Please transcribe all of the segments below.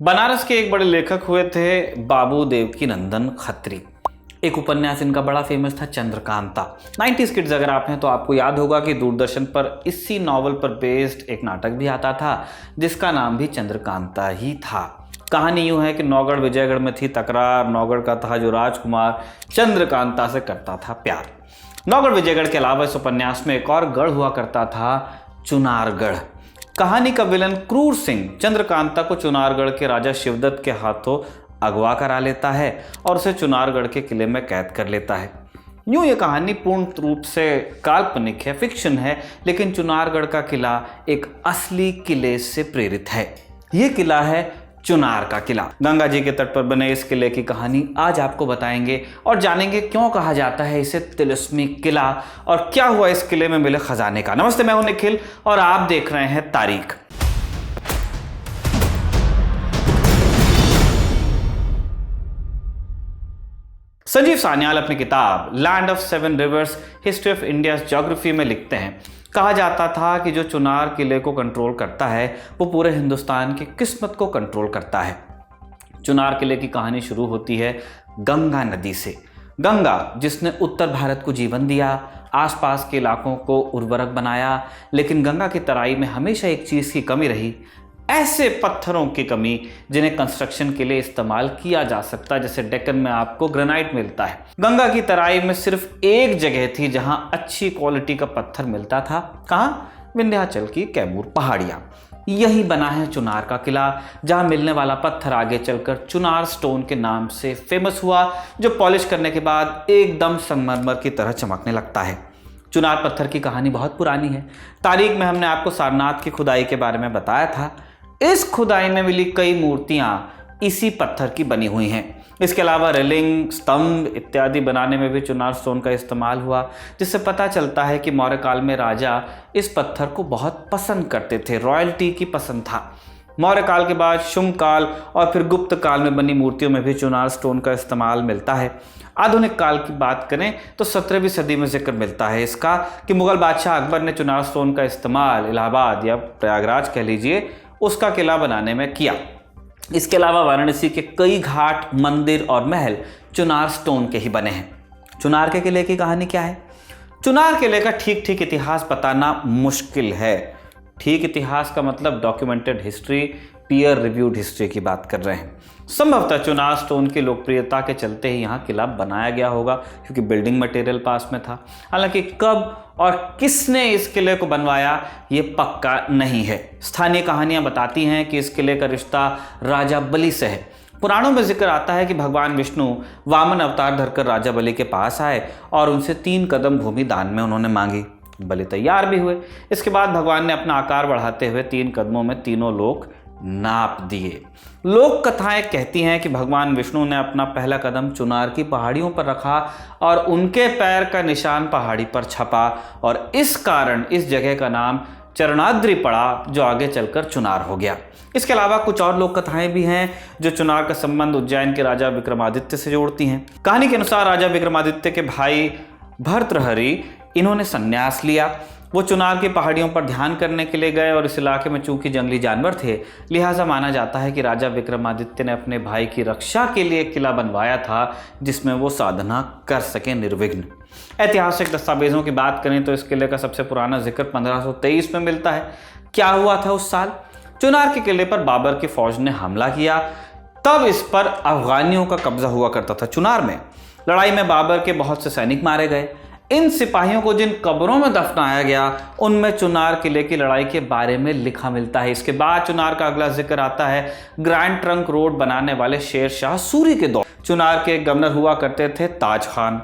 बनारस के एक बड़े लेखक हुए थे बाबू देवकीनंदन खत्री। एक उपन्यास इनका बड़ा फेमस था, चंद्रकांता। 90s किड्स अगर आप हैं तो आपको याद होगा कि दूरदर्शन पर इसी नॉवल पर बेस्ड एक नाटक भी आता था जिसका नाम भी चंद्रकांता ही था। कहानी यूं है कि नौगढ़ विजयगढ़ में थी तकरार। नौगढ़ का था जो राजकुमार चंद्रकांता से करता था प्यार। नौगढ़ विजयगढ़ के अलावा इस उपन्यास में एक और गढ़ हुआ करता था, चुनारगढ़। कहानी का विलन क्रूर सिंह चंद्रकांता को चुनारगढ़ के राजा शिवदत्त के हाथों अगवा करा लेता है और उसे चुनारगढ़ के किले में कैद कर लेता है। यूं ये कहानी पूर्ण रूप से काल्पनिक है, फिक्शन है, लेकिन चुनारगढ़ का किला एक असली किले से प्रेरित है। ये किला है चुनार का किला। गंगा जी के तट पर बने इस किले की कहानी आज आपको बताएंगे और जानेंगे क्यों कहा जाता है इसे तिलिस्मी किला और क्या हुआ इस किले में मिले खजाने का। नमस्ते, मैं हूं निखिल और आप देख रहे हैं तारीख। संजीव सान्याल अपनी किताब land of seven reverse history of India geography में लिखते हैं, कहा जाता था कि जो चुनार किले को कंट्रोल करता है वो पूरे हिंदुस्तान की किस्मत को कंट्रोल करता है। चुनार किले की कहानी शुरू होती है गंगा नदी से। गंगा जिसने उत्तर भारत को जीवन दिया, आसपास के इलाकों को उर्वरक बनाया, लेकिन गंगा की तराई में हमेशा एक चीज़ की कमी रही, ऐसे पत्थरों की कमी जिन्हें कंस्ट्रक्शन के लिए इस्तेमाल किया जा सकता है। जैसे डेक्कन में आपको ग्रेनाइट मिलता है, गंगा की तराई में सिर्फ एक जगह थी जहां अच्छी क्वालिटी का पत्थर मिलता था। कहाँ? विंध्याचल की कैमूर पहाड़ियां। यही बना है चुनार का किला, जहां मिलने वाला पत्थर आगे चलकर चुनार स्टोन के नाम से फेमस हुआ, जो पॉलिश करने के बाद एकदम संगमरमर की तरह चमकने लगता है। चुनार पत्थर की कहानी बहुत पुरानी है। तारीख में हमने आपको सारनाथ की खुदाई के बारे में बताया था। इस खुदाई में मिली कई मूर्तियां इसी पत्थर की बनी हुई हैं। इसके अलावा रेलिंग, स्तंभ इत्यादि बनाने में भी चुनार स्टोन का इस्तेमाल हुआ, जिससे पता चलता है कि मौर्य काल में राजा इस पत्थर को बहुत पसंद करते थे, रॉयल्टी की पसंद था। मौर्य काल के बाद शुंग काल और फिर गुप्त काल में बनी मूर्तियों में भी चुनार स्टोन का इस्तेमाल मिलता है। आधुनिक काल की बात करें तो 17वीं सदी में जिक्र मिलता है इसका कि मुगल बादशाह अकबर ने चुनार स्टोन का इस्तेमाल इलाहाबाद या प्रयागराज कह लीजिए उसका किला बनाने में किया। इसके अलावा वाराणसी के कई घाट, मंदिर और महल चुनार स्टोन के ही बने हैं। चुनार के किले की कहानी क्या है? चुनार किले का ठीक ठीक इतिहास बताना मुश्किल है। ठीक इतिहास का मतलब documented history, peer reviewed history की बात कर रहे हैं। संभवतः चुनार स्टोन की लोकप्रियता के चलते ही यहाँ किला बनाया गया होगा, क्योंकि बिल्डिंग मटेरियल पास में था। हालांकि कब और किसने इस किले को बनवाया ये पक्का नहीं है। स्थानीय कहानियां बताती हैं कि इस किले का रिश्ता राजा बलि से है। पुराणों में जिक्र आता है कि भगवान विष्णु वामन अवतार धरकर राजा बलि के पास आए और उनसे 3 कदम भूमि दान में उन्होंने मांगी। बलि तैयार भी हुए। इसके बाद भगवान ने अपना आकार बढ़ाते हुए 3 कदमों में तीनों लोक नाप दिए। लोक कथाएं कहती हैं कि भगवान विष्णु ने अपना पहला कदम चुनार की पहाड़ियों पर रखा और उनके पैर का निशान पहाड़ी पर छपा और इस कारण इस जगह का नाम चरणाद्रि पड़ा, जो आगे चलकर चुनार हो गया। इसके अलावा कुछ और लोक कथाएं भी हैं जो चुनार का संबंध उज्जैन के राजा विक्रमादित्य से जोड़ती हैं। कहानी के अनुसार राजा विक्रमादित्य के भाई भर्तृहरि इन्होंने संन्यास लिया। वो चुनार की पहाड़ियों पर ध्यान करने के लिए गए और इस इलाके में चूंकि जंगली जानवर थे, लिहाजा माना जाता है कि राजा विक्रमादित्य ने अपने भाई की रक्षा के लिए एक किला बनवाया था जिसमें वो साधना कर सके निर्विघ्न। ऐतिहासिक दस्तावेजों की बात करें तो इस किले का सबसे पुराना जिक्र 1523 में मिलता है। क्या हुआ था उस साल? चुनार के किले पर बाबर की फौज ने हमला किया। तब इस पर अफगानियों का कब्जा हुआ करता था। चुनार में लड़ाई में बाबर के बहुत से सैनिक मारे गए। इन सिपाहियों को जिन कब्रों में दफनाया गया उनमें चुनार किले की लड़ाई के बारे में लिखा मिलता है। इसके बाद चुनार का अगला जिक्र आता है ग्रैंड ट्रंक रोड बनाने वाले शेर शाह सूरी के दौर। चुनार के गवर्नर हुआ करते थे ताज खान।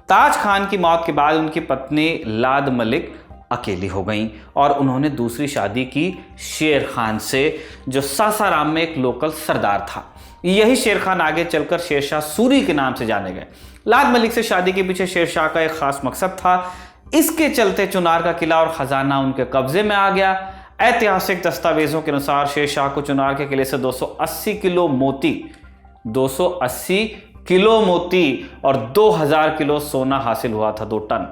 ताज खान की मौत के बाद उनकी पत्नी लाद मलिक अकेली हो गईं और उन्होंने दूसरी शादी की शेर खान से, जो सासाराम में एक लोकल सरदार था। यही शेर खान आगे चलकर शेरशाह सूरी के नाम से जाने गए। लाद मलिक से शादी के पीछे शेरशाह का एक खास मकसद था। इसके चलते चुनार का किला और खजाना उनके कब्जे में आ गया। ऐतिहासिक दस्तावेजों के अनुसार शेरशाह को चुनार के किले से 280 किलो मोती और 2000 किलो सोना हासिल हुआ था, 2 टन।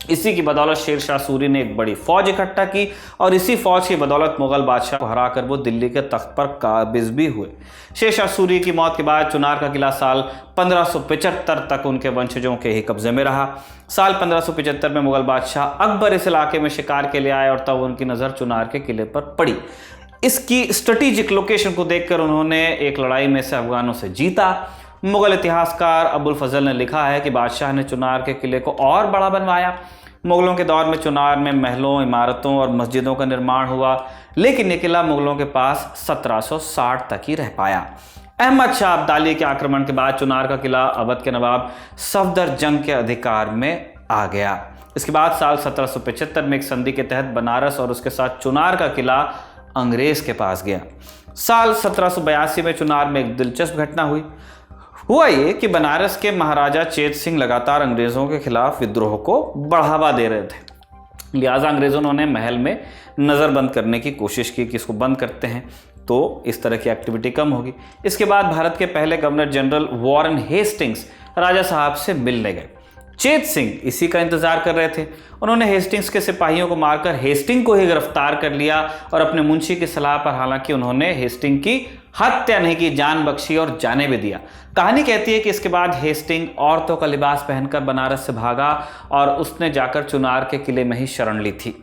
इसी की बदौलत शेर शाह सूरी ने एक बड़ी फौज इकट्ठा की और इसी फौज की बदौलत मुगल बादशाह को हराकर वो दिल्ली के तख्त पर काबिज भी हुए। शेर शाह सूरी की मौत के बाद चुनार का किला साल 1575 तक उनके वंशजों के ही कब्जे में रहा। साल 1575 में मुगल बादशाह अकबर इस इलाके में शिकार के लिए आए और तब उनकी नज़र चुनार के किले पर पड़ी। इसकी स्ट्रेटेजिक लोकेशन को देखकर उन्होंने एक लड़ाई में से अफगानों से जीता। मुगल इतिहासकार अबुल फजल ने लिखा है कि बादशाह ने चुनार के किले को और बड़ा बनवाया। मुगलों के दौर में चुनार में महलों, इमारतों और मस्जिदों का निर्माण हुआ, लेकिन यह किला मुगलों के पास 1760 तक ही रह पाया। अहमद शाह अब्दाली के आक्रमण के बाद चुनार का किला अवध के नवाब सफदरजंग के अधिकार में आ गया। इसके बाद साल 1775 में एक संधि के तहत बनारस और उसके साथ चुनार का किला अंग्रेज के पास गया। साल 1782 में चुनार में एक दिलचस्प घटना हुआ ये कि बनारस के महाराजा चेत सिंह लगातार अंग्रेजों के खिलाफ विद्रोह को बढ़ावा दे रहे थे। लिहाजा अंग्रेजों ने महल में नज़र बंद करने की कोशिश की कि इसको बंद करते हैं तो इस तरह की एक्टिविटी कम होगी। इसके बाद भारत के पहले गवर्नर जनरल वॉरेन हेस्टिंग्स राजा साहब से मिलने गए। चेत सिंह इसी का इंतजार कर रहे थे। उन्होंने हेस्टिंग्स के सिपाहियों को मारकर हेस्टिंग को ही गिरफ्तार कर लिया और अपने मुंशी की सलाह पर हालांकि उन्होंने हेस्टिंग की हत्या नहीं की, जान बख्शी और जाने भी दिया। कहानी कहती है कि इसके बाद हेस्टिंग औरतों का लिबास पहनकर बनारस से भागा और उसने जाकर चुनार के किले में ही शरण ली थी।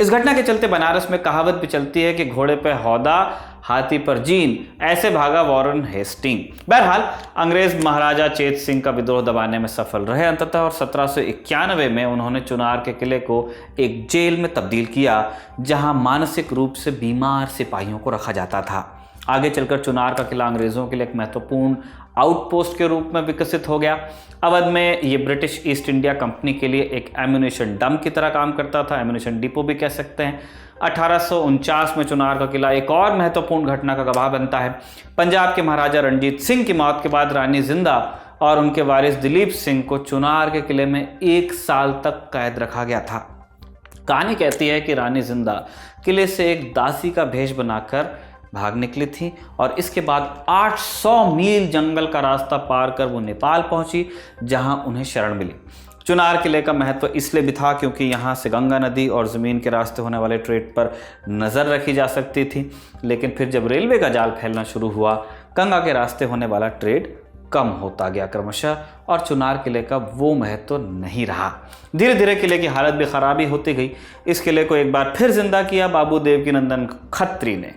इस घटना के चलते बनारस में कहावत भी चलती है कि घोड़े पे हौदा, हाथी पर जीन, ऐसे भागा वॉरेन हेस्टिंग। बहरहाल अंग्रेज महाराजा चेत सिंह का विद्रोह दबाने में सफल रहे अंततः और 1791 में उन्होंने चुनार के किले को एक जेल में तब्दील किया जहां मानसिक रूप से बीमार सिपाहियों को रखा जाता था। आगे चलकर चुनार का किला अंग्रेजों के लिए एक महत्वपूर्ण आउटपोस्ट के रूप में विकसित हो गया। अवध में ये ब्रिटिश ईस्ट इंडिया कंपनी के लिए एक एम्यूनिशन डंप की तरह काम करता था, एम्यूनिशन डिपो भी कह सकते हैं। 1849 में चुनार का किला एक और महत्वपूर्ण घटना का गवाह बनता है। पंजाब के महाराजा रणजीत सिंह की मौत के बाद रानी जिंदा और उनके वारिस दिलीप सिंह को चुनार के किले में 1 साल तक कैद रखा गया था। कहानी कहती है कि रानी जिंदा किले से एक दासी का भेष बनाकर भाग निकली थी और इसके बाद 800 मील जंगल का रास्ता पार कर वो नेपाल पहुंची जहां उन्हें शरण मिली। चुनार किले का महत्व इसलिए भी था क्योंकि यहाँ से गंगा नदी और ज़मीन के रास्ते होने वाले ट्रेड पर नज़र रखी जा सकती थी, लेकिन फिर जब रेलवे का जाल फैलना शुरू हुआ, गंगा के रास्ते होने वाला ट्रेड कम होता गया क्रमशः और चुनार किले का वो महत्व नहीं रहा। धीरे धीरे किले की हालत भी खराबी होती गई। इस किले को एक बार फिर जिंदा किया बाबू देवकीनंदन खत्री ने।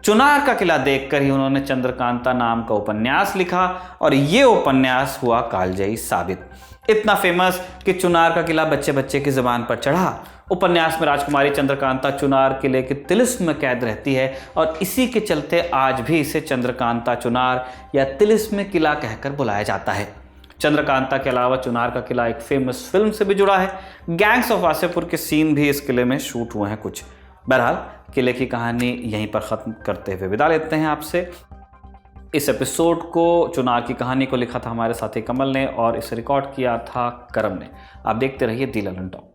चुनार का किला देखकर ही उन्होंने चंद्रकांता नाम का उपन्यास लिखा और ये उपन्यास हुआ कालजयी साबित। इतना फेमस कि चुनार का किला बच्चे बच्चे की जुबान पर चढ़ा। उपन्यास में राजकुमारी चंद्रकांता चुनार किले के तिलिस्म में कैद रहती है और इसी के चलते आज भी इसे चंद्रकांता चुनार या तिलिस्म किला कहकर बुलाया जाता है। चंद्रकांता के अलावा चुनार का किला एक फेमस फिल्म से भी जुड़ा है। गैंग्स ऑफ वासेपुर के सीन भी इस किले में शूट हुए हैं कुछ। बहरहाल किले की कहानी यहीं पर ख़त्म करते हुए विदा लेते हैं आपसे। इस एपिसोड को, चुनार की कहानी को लिखा था हमारे साथी कमल ने और इसे रिकॉर्ड किया था करम ने। आप देखते रहिए दी ललन टॉक।